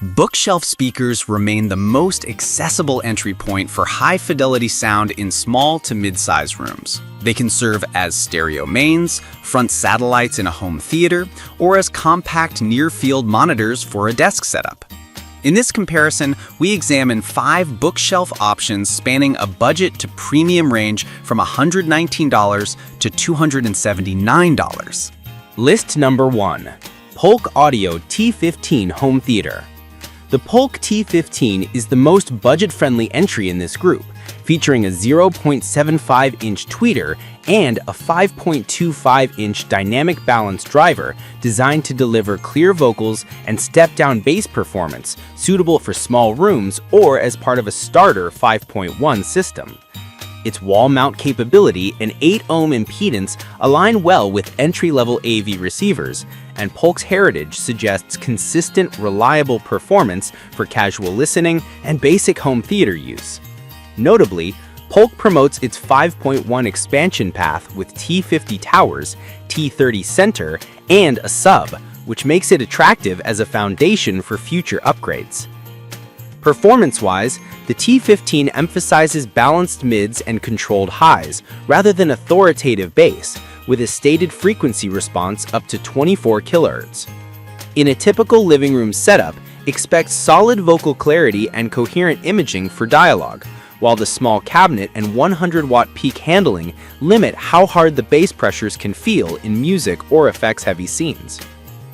Bookshelf speakers remain the most accessible entry point for high-fidelity sound in small to mid-size rooms. They can serve as stereo mains, front satellites in a home theater, or as compact near-field monitors for a desk setup. In this comparison, we examine 5 bookshelf options spanning a budget to premium range from $119 to $279. List number 1. Polk Audio T15 Home Theater. The Polk T15 is the most budget-friendly entry in this group, featuring a 0.75-inch tweeter and a 5.25-inch dynamic balance driver designed to deliver clear vocals and step-down bass performance suitable for small rooms or as part of a starter 5.1 system. Its wall mount capability and 8-ohm impedance align well with entry-level AV receivers, and Polk's heritage suggests consistent, reliable performance for casual listening and basic home theater use. Notably, Polk promotes its 5.1 expansion path with T50 towers, T30 center, and a sub, which makes it attractive as a foundation for future upgrades. Performance-wise, the T15 emphasizes balanced mids and controlled highs, rather than authoritative bass, with a stated frequency response up to 24 kHz. In a typical living room setup, expect solid vocal clarity and coherent imaging for dialogue, while the small cabinet and 100-watt peak handling limit how hard the bass pressures can feel in music or effects-heavy scenes.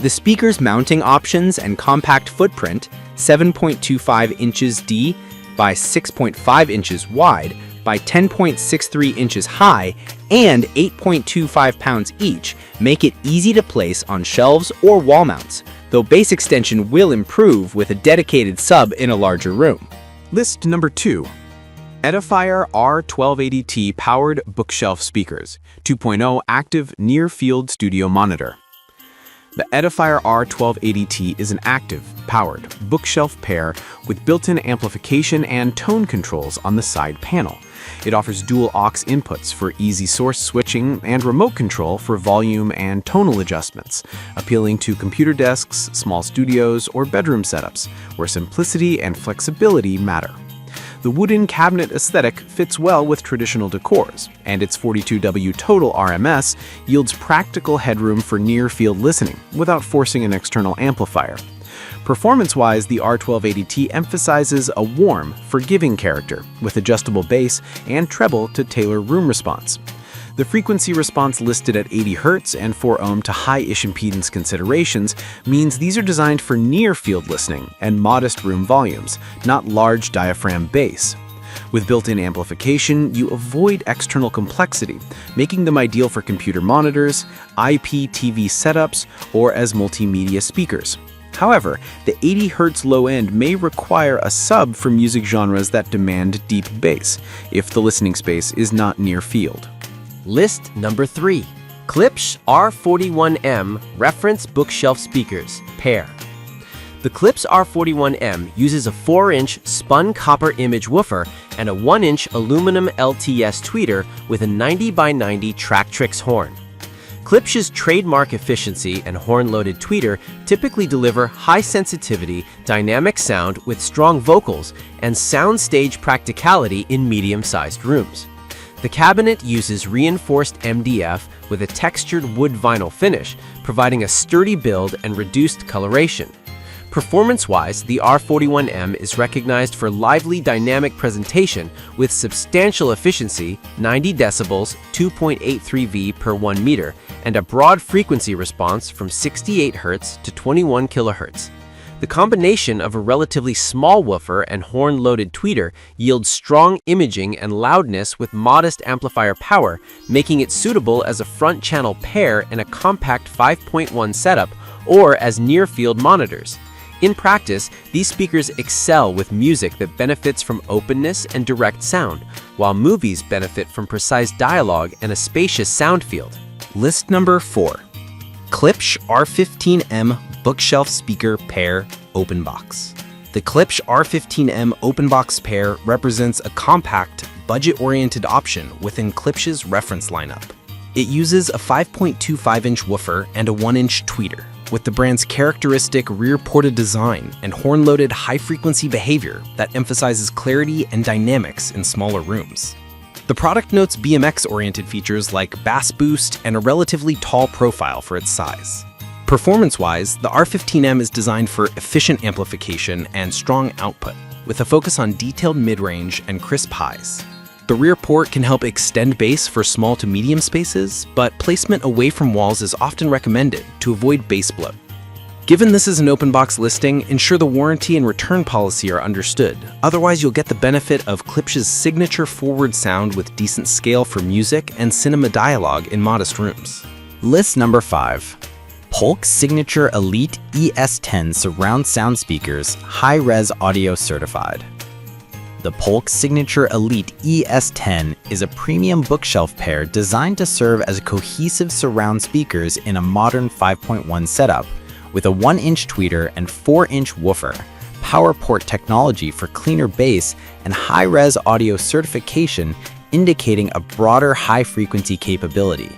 The speaker's mounting options and compact footprint, 7.25 inches D by 6.5 inches wide by 10.63 inches high and 8.25 pounds each, make it easy to place on shelves or wall mounts, though bass extension will improve with a dedicated sub in a larger room. List number 2. Edifier R1280T Powered Bookshelf Speakers, 2.0 Active Near-Field Studio Monitor. The Edifier R1280T is an active, powered bookshelf pair with built-in amplification and tone controls on the side panel. It offers dual aux inputs for easy source switching and remote control for volume and tonal adjustments, appealing to computer desks, small studios, or bedroom setups, where simplicity and flexibility matter. The wooden cabinet aesthetic fits well with traditional decors, and its 42W total RMS yields practical headroom for near-field listening without forcing an external amplifier. Performance-wise, the R1280T emphasizes a warm, forgiving character with adjustable bass and treble to tailor room response. The frequency response listed at 80 Hz and 4 ohm to high-ish impedance considerations means these are designed for near-field listening and modest room volumes, not large diaphragm bass. With built-in amplification, you avoid external complexity, making them ideal for computer monitors, IPTV setups, or as multimedia speakers. However, the 80 Hz low end may require a sub for music genres that demand deep bass, if the listening space is not near field. List number 3. Klipsch R41M Reference Bookshelf Speakers, pair. The Klipsch R41M uses a 4-inch spun copper image woofer and a 1-inch aluminum LTS tweeter with a 90 by 90 Tractrix horn. Klipsch's trademark efficiency and horn-loaded tweeter typically deliver high-sensitivity, dynamic sound with strong vocals and soundstage practicality in medium-sized rooms. The cabinet uses reinforced MDF with a textured wood vinyl finish, providing a sturdy build and reduced coloration. Performance-wise, the R41M is recognized for lively dynamic presentation with substantial efficiency, 90 decibels, 2.83 V per 1 meter, and a broad frequency response from 68 Hz to 21 kHz. The combination of a relatively small woofer and horn-loaded tweeter yields strong imaging and loudness with modest amplifier power, making it suitable as a front-channel pair in a compact 5.1 setup or as near-field monitors. In practice, these speakers excel with music that benefits from openness and direct sound, while movies benefit from precise dialogue and a spacious sound field. List number 4. Klipsch R15M Bookshelf Speaker Pair Open Box. The Klipsch R15M Open Box pair represents a compact, budget-oriented option within Klipsch's reference lineup. It uses a 5.25-inch woofer and a 1-inch tweeter, with the brand's characteristic rear-ported design and horn-loaded high-frequency behavior that emphasizes clarity and dynamics in smaller rooms. The product notes BMX-oriented features like bass boost and a relatively tall profile for its size. Performance-wise, the R15M is designed for efficient amplification and strong output, with a focus on detailed mid-range and crisp highs. The rear port can help extend bass for small to medium spaces, but placement away from walls is often recommended to avoid bass bloat. Given this is an open box listing, ensure the warranty and return policy are understood. Otherwise, you'll get the benefit of Klipsch's signature forward sound with decent scale for music and cinema dialogue in modest rooms. List number 5. Polk Signature Elite ES10 Surround Sound Speakers, High-Res Audio Certified. The Polk Signature Elite ES10 is a premium bookshelf pair designed to serve as cohesive surround speakers in a modern 5.1 setup, with a 1-inch tweeter and 4-inch woofer, power port technology for cleaner bass, and high-res audio certification indicating a broader high-frequency capability.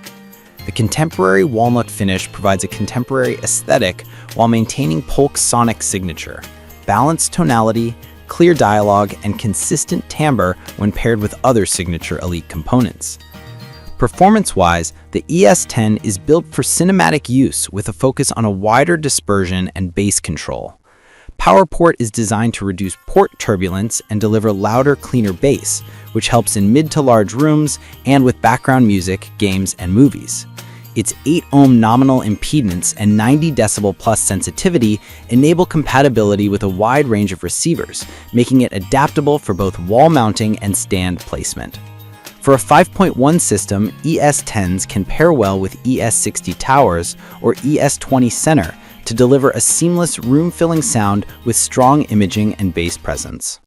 The contemporary walnut finish provides a contemporary aesthetic while maintaining Polk's sonic signature, balanced tonality, clear dialogue, and consistent timbre when paired with other signature Elite components. Performance-wise, the ES10 is built for cinematic use with a focus on a wider dispersion and bass control. PowerPort is designed to reduce port turbulence and deliver louder, cleaner bass, which helps in mid to large rooms and with background music, games, and movies. Its 8-ohm nominal impedance and 90 decibel plus sensitivity enable compatibility with a wide range of receivers, making it adaptable for both wall mounting and stand placement. For a 5.1 system, ES10s can pair well with ES60 towers or ES20 center to deliver a seamless room-filling sound with strong imaging and bass presence.